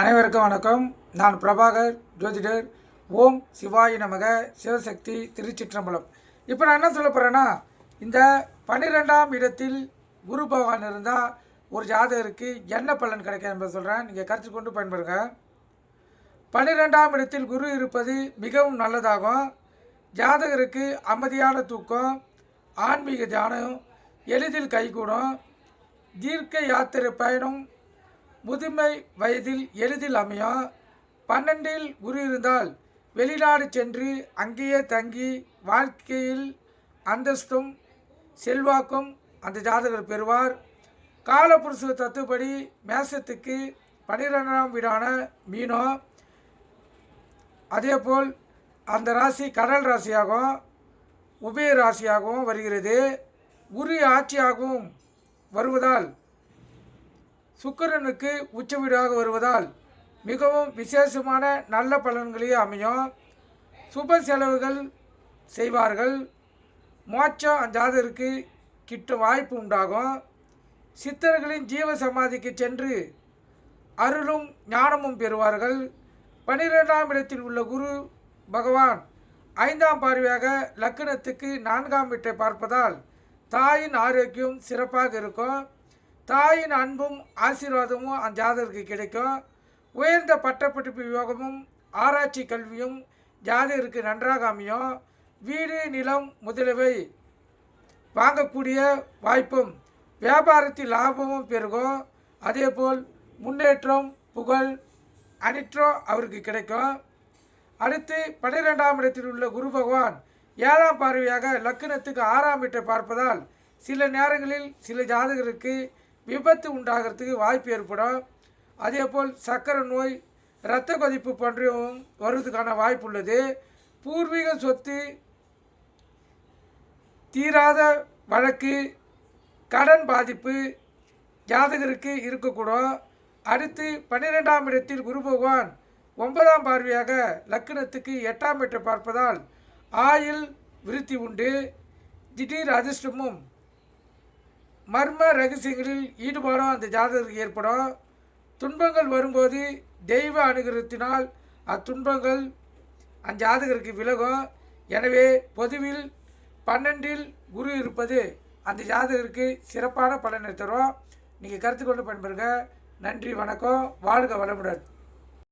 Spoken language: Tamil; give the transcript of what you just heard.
அனைவருக்கும் வணக்கம். நான் பிரபாகர் ஜோதிடர். ஓம் சிவாய நமக. சிவசக்தி திருச்சிற்றம்பலம். இப்போ நான் என்ன சொல்ல போகிறேன்னா, இந்த 12ஆம் இடத்தில் குரு பகவான் இருந்தால் ஒரு ஜாதகருக்கு என்ன பலன் கிடைக்கும் என்பதை சொல்கிறேன். நீங்கள் கருத்து கொண்டு பயன்படுங்க. 12ஆம் இடத்தில் குரு இருப்பது மிகவும் நல்லதாகும். ஜாதகருக்கு அமைதியான தூக்கம், ஆன்மீக தியானம் எளிதில் கைகூடும். தீர்க்க யாத்திரை பயணம் முதுமை வயதில் எளிதில் அமையும். 12இல் குரு இருந்தால் வெளிநாடு சென்று அங்கேயே தங்கி வாழ்க்கையில் அந்தஸ்தும் செல்வாக்கும் அந்த ஜாதகர் பெறுவார். காலபுருஷ தத்துப்படி மேசத்துக்கு 12ஆம் வீடான மீனம், அதேபோல் அந்த ராசி கடல் ராசியாகவும் உபய ராசியாகவும் வருகிறது. குரு ஆட்சியாகவும் வருவதால் சுக்கிரனுக்கு உச்ச வீடாக வருவதால் மிகவும் விசேஷமான நல்ல பலன்களே அமையும். சுப செலவுகள் செய்வார்கள். மோட்சம் அந்த ஜாதகருக்கு கிட்டும் வாய்ப்பு உண்டாகும். சித்தர்களின் ஜீவ சமாதிக்கு சென்று அருளும் ஞானமும் பெறுவார்கள். 12ஆம் இடத்தில் உள்ள குரு பகவான் 5ஆம் பார்வையாக லக்னத்துக்கு 4ஆம் வீட்டை பார்ப்பதால் தாயின் ஆரோக்கியம் சிறப்பாக இருக்கும். தாயின் அன்பும் ஆசீர்வாதமும் அந்த ஜாதகருக்கு கிடைக்கும். உயர்ந்த பட்டப்படிப்பு யோகமும் ஆராய்ச்சி கல்வியும் ஜாதகருக்கு நன்றாக அமையும். வீடு நிலம் முதலியவை வாங்கக்கூடிய வாய்ப்பும் வியாபாரத்தில் லாபமும் பெருகும். அதேபோல் முன்னேற்றம் புகழ் அனைத்தும் அவருக்கு கிடைக்கும். அடுத்து 12ஆம் இடத்தில் உள்ள குரு பகவான் 7ஆம் பார்வையாக லக்னத்துக்கு 6ஆம் வீட்டை பார்ப்பதால் சில நேரங்களில் சில ஜாதகருக்கு விபத்து உண்டாகிறதுக்கு வாய்ப்பு ஏற்படும். அதேபோல் சர்க்கரை நோய், இரத்த கொதிப்பு போன்றவும் வருவதற்கான வாய்ப்பு உள்ளது. பூர்வீக சொத்து, தீராத வழக்கு, கடன் பாதிப்பு ஜாதகருக்கு இருக்கக்கூடும். அடுத்து 12ஆம் இடத்தில் குரு பகவான் 9ஆம் பார்வையாக லக்னத்துக்கு 8ஆம் வீட்டை பார்ப்பதால் ஆயுள் விருத்தி உண்டு. திடீர் அதிர்ஷ்டமும் மர்ம ரகசியங்களில் ஈடுபாடும் அந்த ஜாதகருக்கு ஏற்படும். துன்பங்கள் வரும்போது தெய்வ அனுகிரகத்தினால் அத்துன்பங்கள் அந்த ஜாதகருக்கு விலகும். எனவே பொதுவில் 12இல் குரு இருப்பது அந்த ஜாதகருக்கு சிறப்பான பலனை தரும். நீங்கள் கருத்து கொண்டு பயன்பெறுங்க. நன்றி, வணக்கம், வாழ்க வளமுடன்.